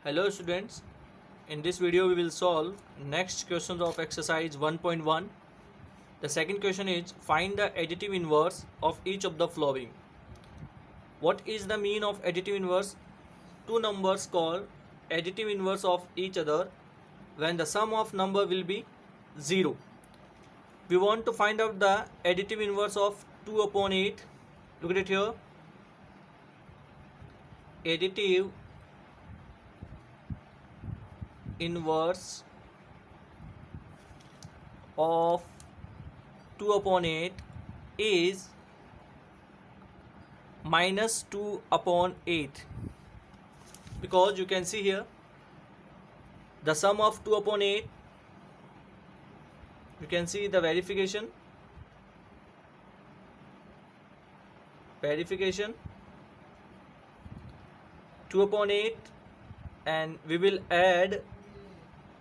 Hello students, in this video we will solve next questions of exercise 1.1. The second question is find the additive inverse of each of the following. What is the mean of additive inverse? Two numbers called additive inverse of each other when the sum of number will be 0. We want to find out the additive inverse of 2 upon 8. Look at it here. Additive inverse of 2 upon 8 is minus 2 upon 8, because you can see here the sum of 2 upon 8. You can see the verification 2 upon 8, and we will add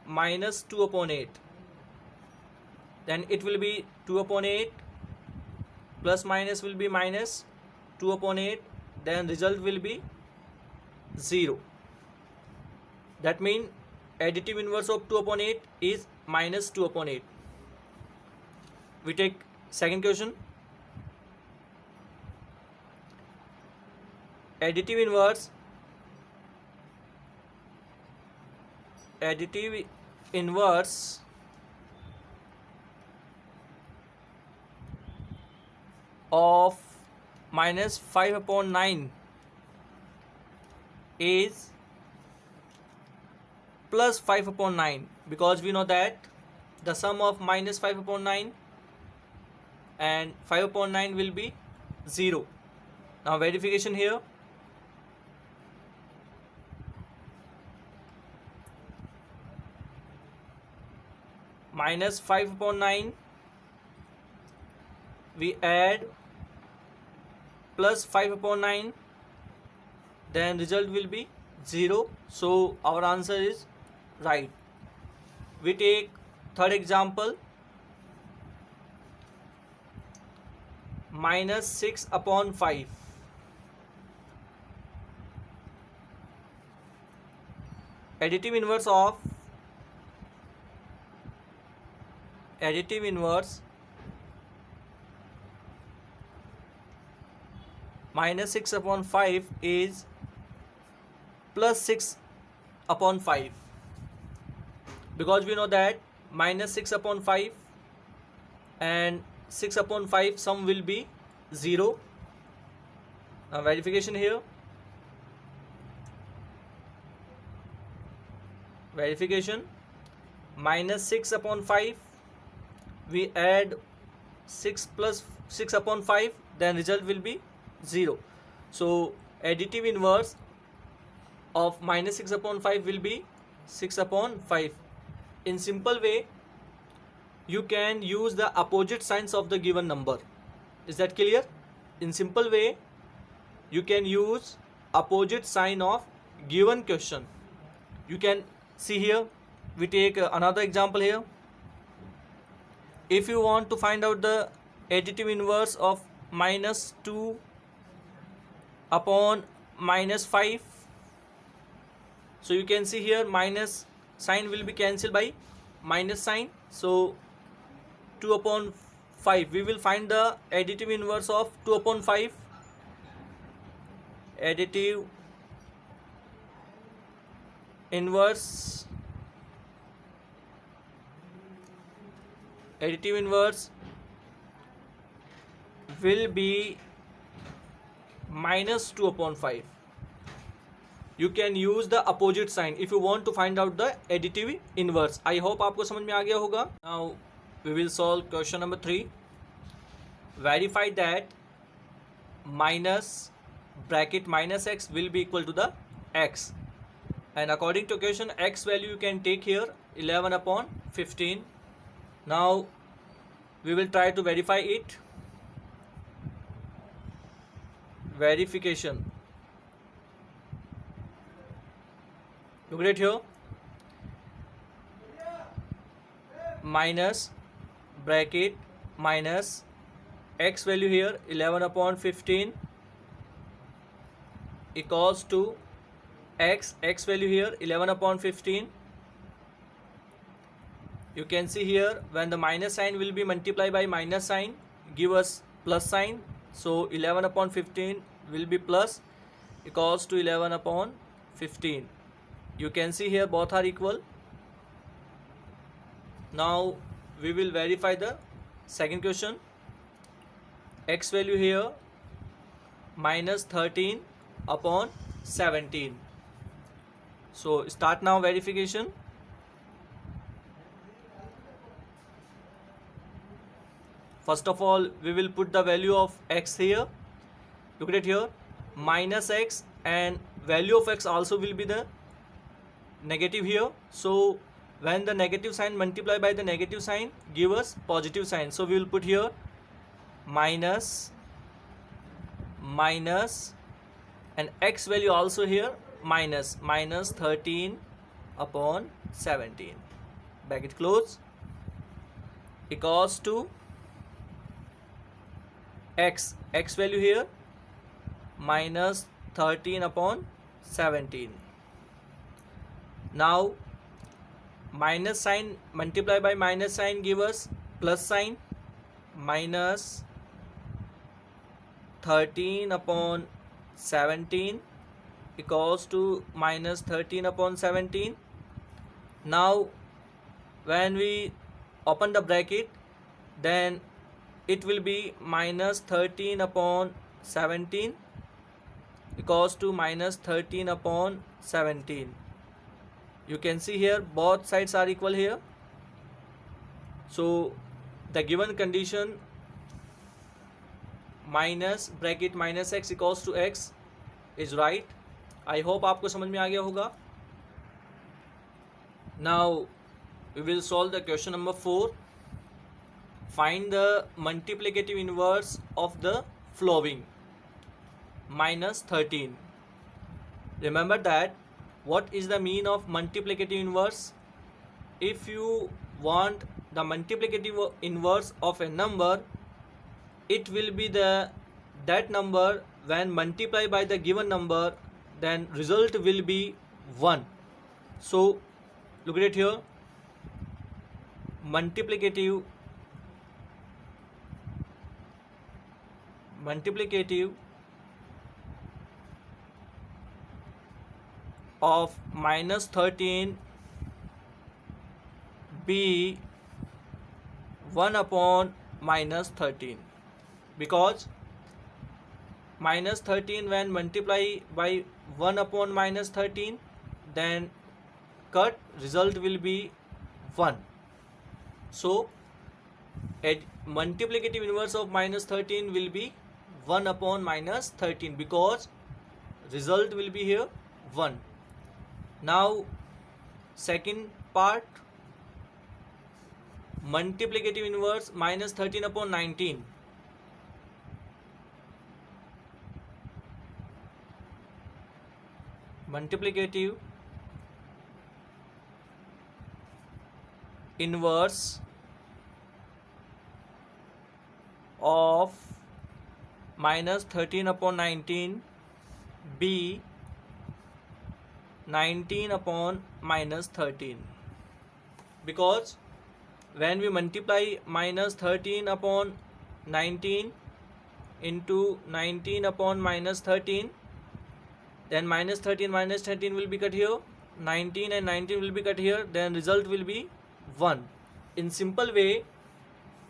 minus 2 upon 8, then it will be 2 upon 8 plus minus will be minus 2 upon 8, then result will be 0. That means additive inverse of 2 upon 8 is minus 2 upon 8. We take second question. Additive inverse of minus 5 upon 9 is plus 5 upon 9, because we know that the sum of minus 5 upon 9 and 5 upon 9 will be 0. Now verification here. Minus 5 upon 9, we add plus 5 upon 9, then result will be 0. So our answer is right. We take third example. Minus 6 upon 5. Additive inverse minus 6 upon 5 is plus 6 upon 5, because we know that minus 6 upon 5 and 6 upon 5 sum will be 0. Now verification here. Minus 6 upon 5, we add 6 plus 6 upon 5, then result will be 0. So additive inverse of minus 6 upon 5 will be 6 upon 5. In simple way, you can use the opposite signs of the given number. Is that clear? In simple way, you can use opposite sign of given question. You can see here. We take another example here. If you want to find out the additive inverse of minus 2 upon minus 5, so you can see here minus sign will be cancelled by minus sign. So 2 upon 5, we will find the additive inverse of 2 upon 5. Additive inverse will be minus 2 upon 5. You can use the opposite sign if you want to find out the additive inverse. I hope आपको समझ में आ गया होगा. Now we will solve question number 3. Verify that minus bracket minus x will be equal to the x, and according to question x value you can take here 11 upon 15. Now we will try to verify it. Verification. Look at it here. Minus bracket minus x value here 11 upon 15 equals to x value here 11 upon 15. You can see here when the minus sign will be multiplied by minus sign, give us plus sign. So 11 upon 15 will be plus equals to 11 upon 15. You can see here both are equal. Now we will verify the second question. X value here minus 13 upon 17. So start now verification. First of all, we will put the value of x here. Look at it here, minus x, and value of x also will be the negative here. So when the negative sign multiply by the negative sign, give us positive sign. So we will put here minus, and x value also here minus 13 upon 17. Bracket close, equals to x value here minus 13 upon 17. Now minus sign multiply by minus sign, give us plus sign, minus 13 upon 17 equals to minus 13 upon 17. Now when we open the bracket, then it will be minus 13 upon 17 equals to minus 13 upon 17. You can see here both sides are equal here. So the given condition minus bracket minus x equals to x is right. I hope आपको समझ में आ गया होगा. Now we will solve the question number 4. Find the multiplicative inverse of the following. Minus 13. Remember that what is the mean of multiplicative inverse? If you want the multiplicative inverse of a number, it will be that number when multiplied by the given number, then result will be 1. So look at it here, multiplicative of minus 13 be 1 upon minus 13, because minus 13 when multiply by 1 upon minus 13, then cut result will be 1. So a multiplicative inverse of minus 13 will be 1 upon minus 13, because result will be here 1. Now second part, multiplicative inverse minus 13 upon 19. Multiplicative inverse of minus 13 upon 19 be 19 upon minus 13, because when we multiply minus 13 upon 19 into 19 upon minus 13, then minus 13 will be cut here, 19 and 19 will be cut here, then result will be 1. In simple way,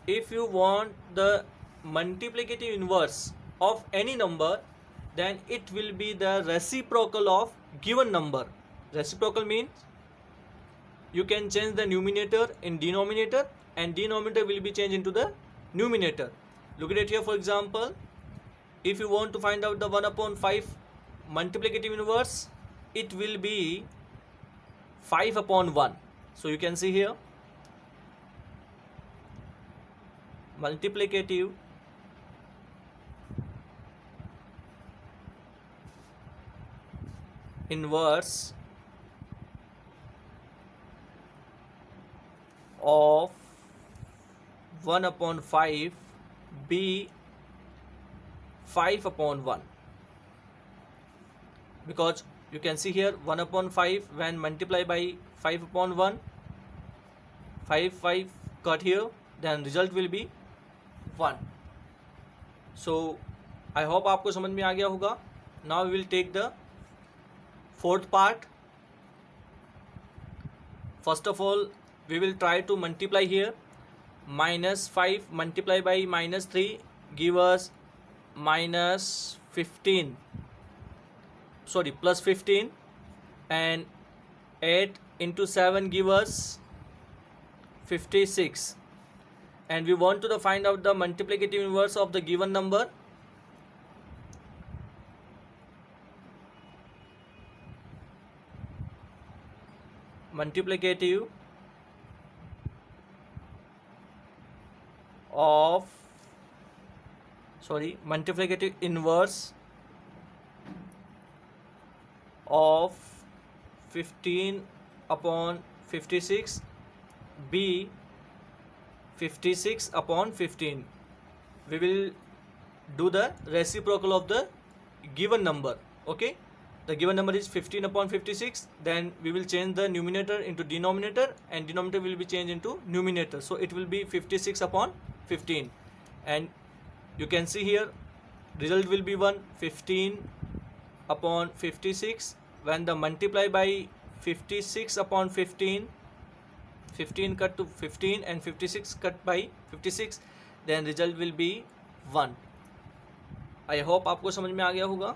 if you want the multiplicative inverse of any number, then it will be the reciprocal of given number. Reciprocal means you can change the numerator in denominator, and denominator will be changed into the numerator. Look at it here, for example, if you want to find out the 1 upon 5 multiplicative inverse, it will be 5 upon 1. So you can see here multiplicative inverse of 1 upon 5 be 5 upon 1, because you can see here 1 upon 5 when multiply by 5 upon 1, 5 cut here, then result will be 1. So I hope आपको समझ में आ गया होगा. Now we will take the fourth part. First of all, we will try to multiply here. Minus 5 multiplied by minus 3 give us minus 15, sorry, plus 15, and 8 into 7 give us 56, and we want to find out the multiplicative inverse of the given number. Multiplicative inverse of 15 upon 56 be 56 upon 15. We will do the reciprocal of the given number. Okay, the given number is 15 upon 56, then we will change the numerator into denominator, and denominator will be changed into numerator, so it will be 56 upon 15, and you can see here result will be 1. 15 upon 56, when the multiply by 56 upon 15, 15 cut to 15 and 56 cut by 56, then result will be 1. I hope आपको समझ में आ गया होगा.